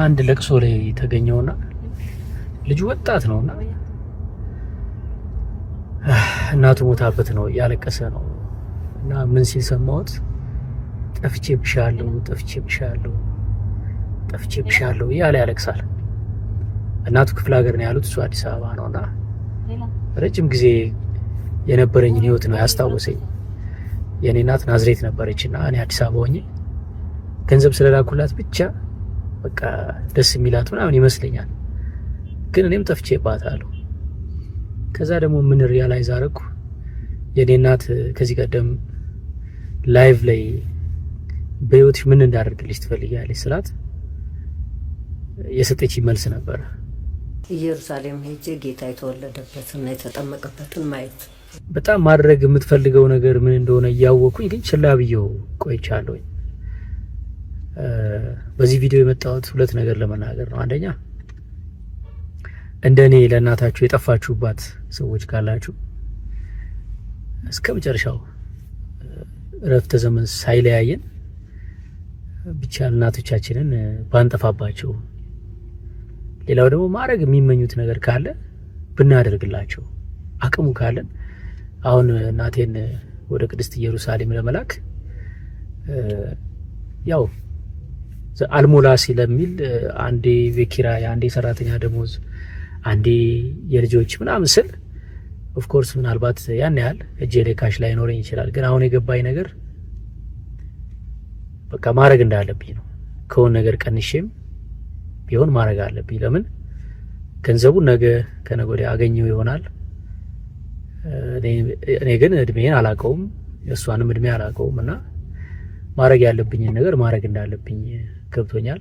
አንድ ለቅሶ ላይ ተገኘውና ልጁ ወጣት ነውና እናቱ ሞታበት ነው ያለቀሰ ነው እና ምን ሲል ሰማሁት ጠፍቼብሻለሁ እያለ ያለቅሳል። እናቱ ክፍለ ሀገር ነው ያሉት፣ እሱ አዲስ አበባ ነውና ረጅም ጊዜ የነበረኝን ህይወት ነው ያስታወሰኝ። የኔ እናት ናዝሬት ነበረችና እኔ አዲስ አበባ ሆኜ ገንዘብ ስለላኩላት ብቻ በቃ ደስ የሚላት ምናምን ይመስለኛል። ግን እኔም ጠፍቼባታለሁ። ከዛ ደግሞ ምን ሪያላይዝ አደረኩ፣ የኔ እናት ከዚህ ቀደም ላይቭ ላይ በህይወትሽ ምን እንዳደርግልሽ ትፈልጊያለሽ ስላት የሰጠች መልስ ነበር ኢየሩሳሌም ሄጄ ጌታ የተወለደበትና የተጠመቀበትን ማየት። በጣም ማድረግ የምትፈልገው ነገር ምን እንደሆነ እያወኩኝ ግን ችላ ብዬው ቆይቻለሁ። በዚህ ቪዲዮ የመጣሁት ሁለት ነገር ለመናገር ነው። አንደኛ እንደኔ ለእናታችሁ የጠፋችሁባት ሰዎች ካላችሁ እስከ መጨረሻው እረፍተ ዘመን ሳይለያየን ብቻ እናቶቻችንን ባንጠፋባቸው። ሌላው ደግሞ ማድረግ የሚመኙት ነገር ካለ ብናደርግላቸው አቅሙ ካለን። አሁን እናቴን ወደ ቅድስት ኢየሩሳሌም ለመላክ ያው አልሞላ ሲለሚል አንዴ ቤት ኪራይ፣ አንዴ ሰራተኛ ደሞዝ፣ አንዴ የልጆች ምናምን ስል ኦፍ ኮርስ ምናልባት ያን ያህል እጄ ላይ ካሽ ላይ ኖረኝ ይችላል። ግን አሁን የገባኝ ነገር በቃ ማድረግ እንዳለብኝ ነው። ከሆነ ነገር ቀንሼም ቢሆን ማድረግ አለብኝ። ለምን ገንዘቡን ነገ ከነገ ወዲያ አገኘው ይሆናል። እኔ ግን እድሜን አላውቀውም፣ የእሷንም እድሜ አላውቀውም እና ማድረግ ያለብኝን ነገር ማድረግ እንዳለብኝ ገብቶኛል።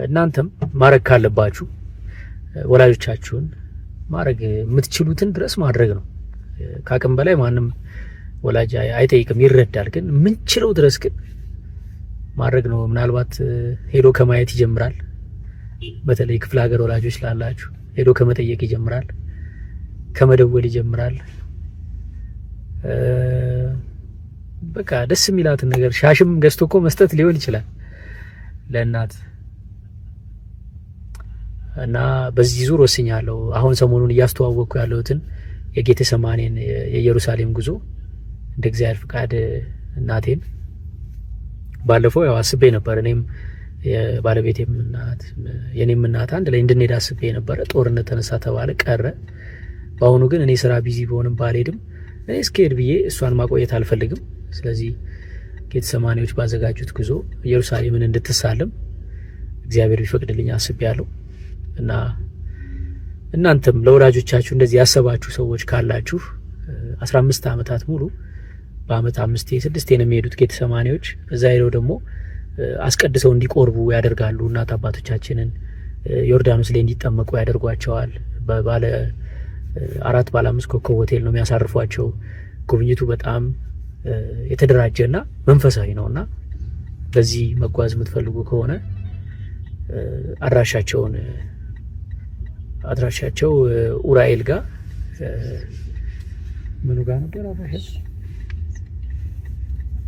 እናንተም ማድረግ ካለባችሁ ወላጆቻችሁን ማድረግ የምትችሉትን ድረስ ማድረግ ነው። ከአቅም በላይ ማንም ወላጅ አይጠይቅም፣ ይረዳል። ግን የምንችለው ድረስ ግን ማድረግ ነው። ምናልባት ሄዶ ከማየት ይጀምራል። በተለይ ክፍለ ሀገር ወላጆች ላላችሁ ሄዶ ከመጠየቅ ይጀምራል፣ ከመደወል ይጀምራል። በቃ ደስ የሚላትን ነገር ሻሽም ገዝቶ እኮ መስጠት ሊሆን ይችላል ለእናት። እና በዚህ ዙር ወስኛለሁ። አሁን ሰሞኑን እያስተዋወቅኩ ያለሁትን የጌቴሰማኔን የኢየሩሳሌም ጉዞ እንደ እግዚአብሔር ፍቃድ እናቴን ባለፈው ያው አስቤ ነበር። እኔም የባለቤቴም እናት የኔም እናት አንድ ላይ እንድንሄድ አስቤ ነበር። ጦርነት ተነሳ ተባለ፣ ቀረ። በአሁኑ ግን እኔ ስራ ቢዚ በሆንም ባልሄድም እኔ እስከሄድ ብዬ እሷን ማቆየት አልፈልግም። ስለዚህ ጌቴሰማኔዎች ባዘጋጁት ጉዞ ኢየሩሳሌምን እንድትሳለም እግዚአብሔር ቢፈቅድልኝ አስቤያለሁ። እና እናንተም ለወላጆቻችሁ እንደዚህ ያሰባችሁ ሰዎች ካላችሁ 15 ዓመታት ሙሉ በአመት 5-6 ነው የሚሄዱት ጌቴሰማኔዎች። እዛ ሄደው ደግሞ አስቀድሰው እንዲቆርቡ ያደርጋሉ። እናት አባቶቻችንን ዮርዳኖስ ላይ እንዲጠመቁ ያደርጓቸዋል። ባለ 4 ባለ 5 ኮከብ ሆቴል ነው የሚያሳርፏቸው። ጉብኝቱ በጣም የተደራጀና መንፈሳዊ ነውና በዚህ መጓዝ የምትፈልጉ ከሆነ አድራሻቸው ኡራኤል ጋር ምኑ ጋር ነበር አድራሻቸው?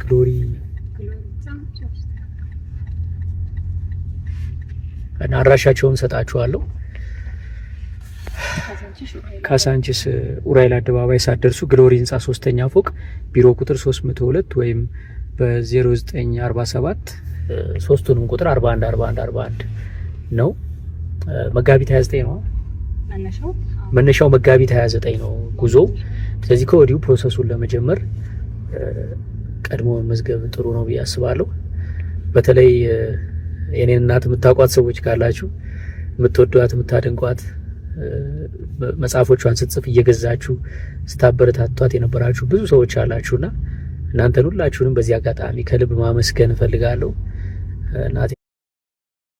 ግሎሪ እና አድራሻቸውን ሰጣችኋለሁ። ካሳንቺስ ኡራኤል አደባባይ ሳትደርሱ ግሎሪ ህንጻ 3ኛ ፎቅ ቢሮ ቁጥር 302 ወይም በ0947 ሶስቱንም ቁጥር 41 ነው። መጋቢት 29 ነው መነሻው መጋቢት 29 ነው ጉዞ። ስለዚህ ከወዲሁ ፕሮሰሱን ለመጀመር ቀድሞ መዝገብ ጥሩ ነው ብዬ አስባለሁ። በተለይ የኔን እናት የምታውቋት ሰዎች ካላችሁ የምትወዷት የምታደንቋት መጽሐፎቿን ስትጽፍ እየገዛችሁ ስታበረታቷት የነበራችሁ ብዙ ሰዎች አላችሁና እናንተን ሁላችሁንም በዚህ አጋጣሚ ከልብ ማመስገን እፈልጋለሁ። እናቴ